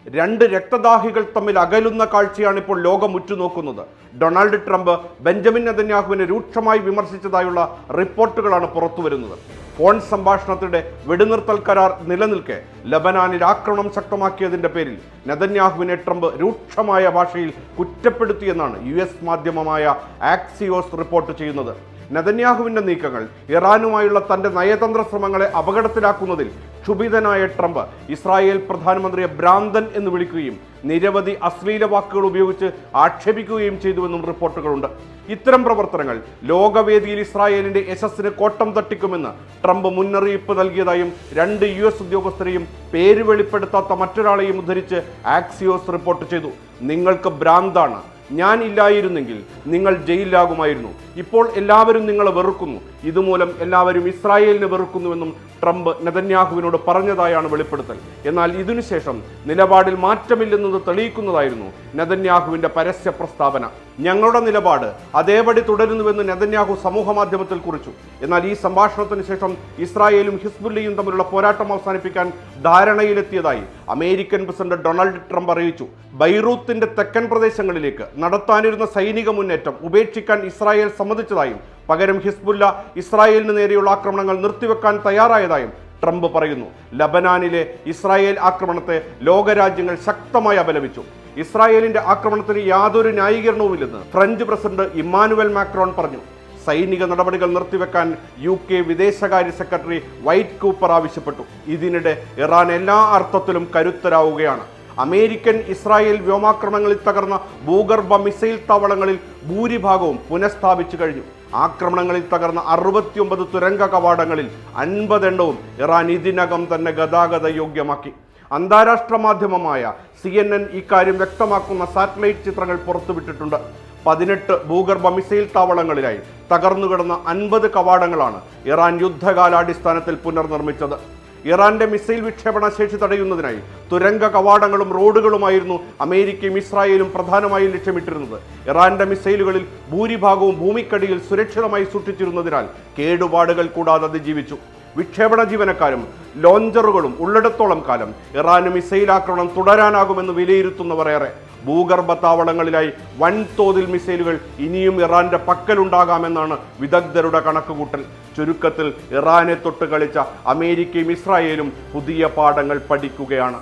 രണ്ട് രക്തദാഹികൾ തമ്മിൽ അകലുന്ന കാഴ്ചയാണ് ഇപ്പോൾ ലോകം ഉറ്റുനോക്കുന്നത്. ഡൊണാൾഡ് ട്രംപ് ബെഞ്ചമിൻ നെതന്യാഹുവിനെ രൂക്ഷമായി വിമർശിച്ചതായുള്ള റിപ്പോർട്ടുകളാണ് പുറത്തുവരുന്നത്. ഫോൺ സംഭാഷണത്തിനിടെ വെടിനിർത്തൽ കരാർ നിലനിൽക്കെ ലബനാനിൽ ആക്രമണം ശക്തമാക്കിയതിന്റെ പേരിൽ നെതന്യാഹുവിനെ ട്രംപ് രൂക്ഷമായ ഭാഷയിൽ കുറ്റപ്പെടുത്തിയെന്നാണ് US മാധ്യമമായ ആക്സിയോസ് റിപ്പോർട്ട് ചെയ്യുന്നത്. നെതന്യാഹുവിന്റെ നീക്കങ്ങൾ ഇറാനുമായുള്ള തന്റെ നയതന്ത്ര ശ്രമങ്ങളെ അപകടത്തിലാക്കുന്നതിൽ ക്ഷുഭിതനായ ട്രംപ് ഇസ്രായേൽ പ്രധാനമന്ത്രിയെ ഭ്രാന്തൻ എന്ന് വിളിക്കുകയും നിരവധി അശ്ലീല വാക്കുകൾ ഉപയോഗിച്ച് ആക്ഷേപിക്കുകയും ചെയ്തുവെന്നും റിപ്പോർട്ടുകളുണ്ട്. ഇത്തരം പ്രവർത്തനങ്ങൾ ലോകവേദിയിൽ ഇസ്രായേലിന്റെ യശസ്സിന് കോട്ടം തട്ടിക്കുമെന്ന് ട്രംപ് മുന്നറിയിപ്പ് നൽകിയതായും രണ്ട് US ഉദ്യോഗസ്ഥരെയും പേര് വെളിപ്പെടുത്താത്ത മറ്റൊരാളെയും ഉദ്ധരിച്ച് ആക്സിയോസ് റിപ്പോർട്ട് ചെയ്തു. നിങ്ങൾക്ക് ഭ്രാന്താണ്, ഞാൻ ഇല്ലായിരുന്നെങ്കിൽ നിങ്ങൾ ജയിലിലാകുമായിരുന്നു. ഇപ്പോൾ എല്ലാവരും നിങ്ങളെ വെറുക്കുന്നു, ഇതുമൂലം എല്ലാവരും ഇസ്രായേലിനെ വെറുക്കുന്നുവെന്നും ട്രംപ് നെതന്യാഹുവിനോട് പറഞ്ഞതായാണ് വെളിപ്പെടുത്തൽ. എന്നാൽ ഇതിനുശേഷം നിലപാടിൽ മാറ്റമില്ലെന്നത് തെളിയിക്കുന്നതായിരുന്നു നെതന്യാഹുവിന്റെ പരസ്യ പ്രസ്താവന. ഞങ്ങളുടെ നിലപാട് അതേപടി തുടരുന്നുവെന്ന് നെതന്യാഹു സമൂഹ മാധ്യമത്തിൽ കുറിച്ചു. എന്നാൽ ഈ സംഭാഷണത്തിന് ശേഷം ഇസ്രായേലും ഹിസ്ബുല്ലയും തമ്മിലുള്ള പോരാട്ടം അവസാനിപ്പിക്കാൻ ധാരണയിലെത്തിയതായി അമേരിക്കൻ പ്രസിഡന്റ് ഡൊണാൾഡ് ട്രംപ് അറിയിച്ചു. ബൈറൂത്തിന്റെ തെക്കൻ പ്രദേശങ്ങളിലേക്ക് നടത്താനിരുന്ന സൈനിക മുന്നേറ്റം ഉപേക്ഷിക്കാൻ ഇസ്രായേൽ സമ്മതിച്ചതായും പകരം ഹിസ്ബുല്ല ഇസ്രായേലിന് നേരെയുള്ള ആക്രമണങ്ങൾ നിർത്തിവെക്കാൻ തയ്യാറായതായും ട്രംപ് പറയുന്നു. ലബനാനിലെ ഇസ്രായേൽ ആക്രമണത്തെ ലോകരാജ്യങ്ങൾ ശക്തമായി അപലപിച്ചു. ഇസ്രായേലിന്റെ ആക്രമണത്തിന് യാതൊരു ന്യായീകരണവുമില്ലെന്ന് ഫ്രഞ്ച് പ്രസിഡന്റ് ഇമ്മാനുവൽ മാക്രോൺ പറഞ്ഞു. സൈനിക നടപടികൾ നിർത്തിവെക്കാൻ UK വിദേശകാര്യ സെക്രട്ടറി വൈറ്റ് കൂപ്പർ ആവശ്യപ്പെട്ടു. ഇതിനിടെ ഇറാൻ എല്ലാ അർത്ഥത്തിലും കരുത്തരാവുകയാണ്. അമേരിക്കൻ ഇസ്രായേൽ വ്യോമാക്രമണങ്ങളിൽ തകർന്ന ഭൂഗർഭ മിസൈൽ താവളങ്ങളിൽ ഭൂരിഭാഗവും പുനഃസ്ഥാപിച്ചു കഴിഞ്ഞു. ആക്രമണങ്ങളിൽ തകർന്ന 69 തുരങ്ക കവാടങ്ങളിൽ 50 എണ്ണവും ഇറാൻ ഇതിനകം തന്നെ ഗതാഗത യോഗ്യമാക്കി. അന്താരാഷ്ട്ര മാധ്യമമായ CNN ഇക്കാര്യം വ്യക്തമാക്കുന്ന സാറ്റലൈറ്റ് ചിത്രങ്ങൾ പുറത്തുവിട്ടിട്ടുണ്ട്. 18 ഭൂഗർഭ മിസൈൽ താവളങ്ങളിലായി തകർന്നുകിടന്ന 50 കവാടങ്ങളാണ് ഇറാൻ യുദ്ധകാലാടിസ്ഥാനത്തിൽ പുനർനിർമ്മിച്ചത്. ഇറാന്റെ മിസൈൽ വിക്ഷേപണ ശേഷി തടയുന്നതിനായി തുരങ്ക കവാടങ്ങളും റോഡുകളുമായിരുന്നു അമേരിക്കയും ഇസ്രായേലും പ്രധാനമായും ലക്ഷ്യമിട്ടിരുന്നത്. ഇറാന്റെ മിസൈലുകളിൽ ഭൂരിഭാഗവും ഭൂമിക്കടിയിൽ സുരക്ഷിതമായി സൂക്ഷിച്ചിരുന്നതിനാൽ കേടുപാടുകൾ കൂടാതെ അതിജീവിച്ചു. വിക്ഷേപണ ജീവനക്കാരും ലോഞ്ചറുകളും ഉള്ളിടത്തോളം കാലം ഇറാന് മിസൈൽ ആക്രമണം തുടരാനാകുമെന്ന് വിലയിരുത്തുന്നവർ ഏറെ. ഭൂഗർഭ താവളങ്ങളിലായി വൻതോതിൽ മിസൈലുകൾ ഇനിയും ഇറാന്റെ പക്കലുണ്ടാകാമെന്നാണ് വിദഗ്ധരുടെ കണക്കുകൂട്ടൽ. ചുരുക്കത്തിൽ ഇറാനെ തൊട്ട് കളിച്ച അമേരിക്കയും ഇസ്രായേലും പുതിയ പാഠങ്ങൾ പഠിക്കുകയാണ്.